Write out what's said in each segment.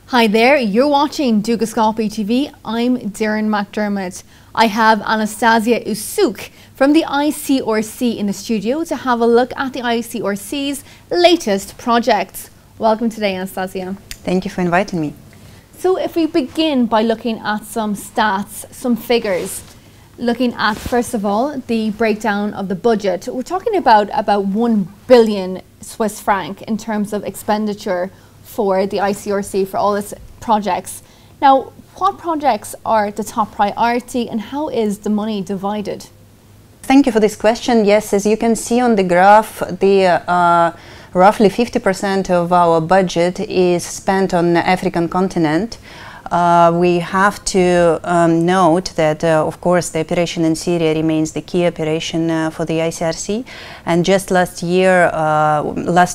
Hi there, you're watching Dukascopy TV. I'm Darren McDermott. I have Anastasia Isyuk from the ICRC in the studio to have a look at the ICRC's latest projects. Welcome today, Anastasia. Thank you for inviting me. So if we begin by looking at some stats, some figures, looking at, first of all, the breakdown of the budget. We're talking about 1 billion Swiss franc in terms of expenditure for the ICRC for all its projects. Now, what projects are the top priority and how is the money divided? Thank you for this question. Yes, as you can see on the graph, the roughly 50% of our budget is spent on the African continent. We have to note that, of course, the operation in Syria remains the key operation for the ICRC. And just last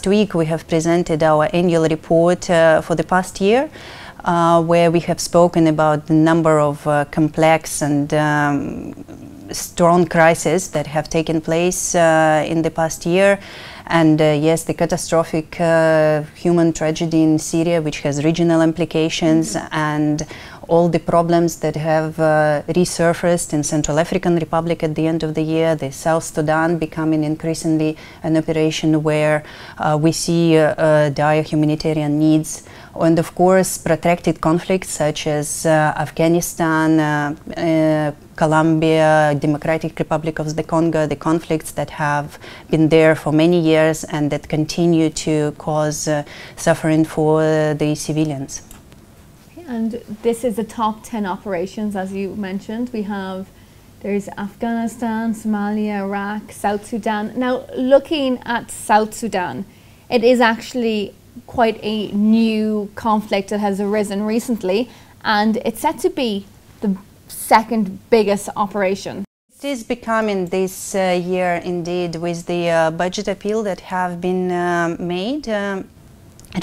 week, we have presented our annual report for the past year, where we have spoken about the number of complex and strong crises that have taken place in the past year. And yes, the catastrophic human tragedy in Syria, which has regional implications, and all the problems that have resurfaced in Central African Republic at the end of the year, the South Sudan becoming increasingly an operation where we see dire humanitarian needs. And of course, protracted conflicts such as Afghanistan, Colombia, Democratic Republic of the Congo, the conflicts that have been there for many years and that continue to cause suffering for the civilians. And this is the top 10 operations, as you mentioned. There's Afghanistan, Somalia, Iraq, South Sudan. Now, looking at South Sudan, it is actually quite a new conflict that has arisen recently, and it's set to be the second biggest operation. It is becoming this year indeed, with the budget appeal that have been made.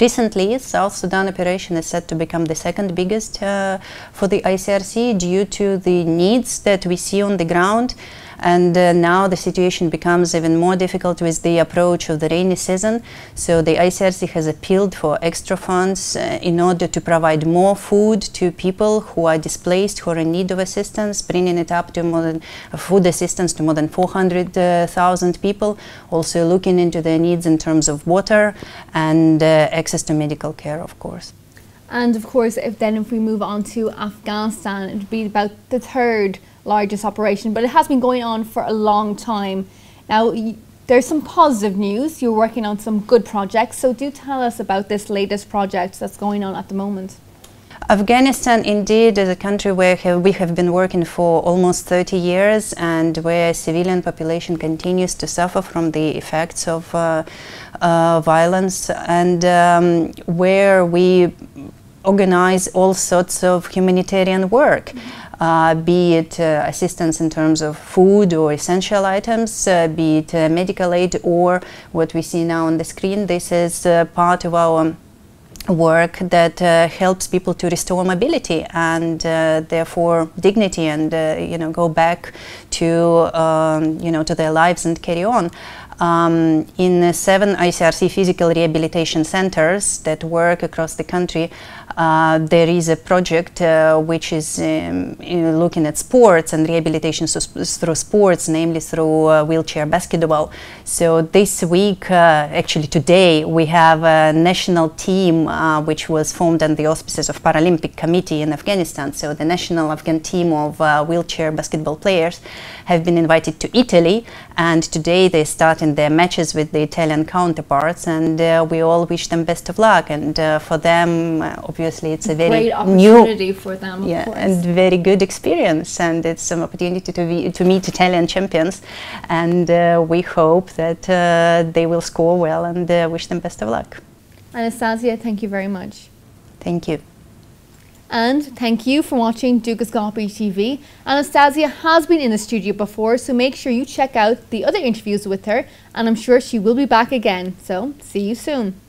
Recently, South Sudan operation is set to become the second biggest for the ICRC due to the needs that we see on the ground. And now the situation becomes even more difficult with the approach of the rainy season. So the ICRC has appealed for extra funds in order to provide more food to people who are displaced, who are in need of assistance, bringing it up to more than food assistance to more than 400,000 people. Also looking into their needs in terms of water and access to medical care, of course. And of course, if we move on to Afghanistan, it would be about the third largest operation, but it has been going on for a long time. Now, there's some positive news. You're working on some good projects, so do tell us about this latest project that's going on at the moment. Afghanistan indeed is a country where we have been working for almost 30 years and where civilian population continues to suffer from the effects of violence, and where we organize all sorts of humanitarian work. Be it assistance in terms of food or essential items, be it medical aid, or what we see now on the screen. This is part of our work that helps people to restore mobility and therefore dignity, and go back to to their lives and carry on. In 7 ICRC physical rehabilitation centers that work across the country, there is a project which is looking at sports and rehabilitation through sports, namely through wheelchair basketball. So this week, actually today, we have a national team which was formed under the auspices of Paralympic Committee in Afghanistan. So the national Afghan team of wheelchair basketball players have been invited to Italy, and today they start their matches with the Italian counterparts, and we all wish them best of luck. And for them, obviously, it's a very great opportunity for them, of course. And very good experience, and it's an opportunity to meet Italian champions. And we hope that they will score well, and wish them best of luck. Anastasia, thank you very much. Thank you. And thank you for watching Dukascopy TV. Anastasia has been in the studio before, so make sure you check out the other interviews with her, and I'm sure she will be back again. So, see you soon.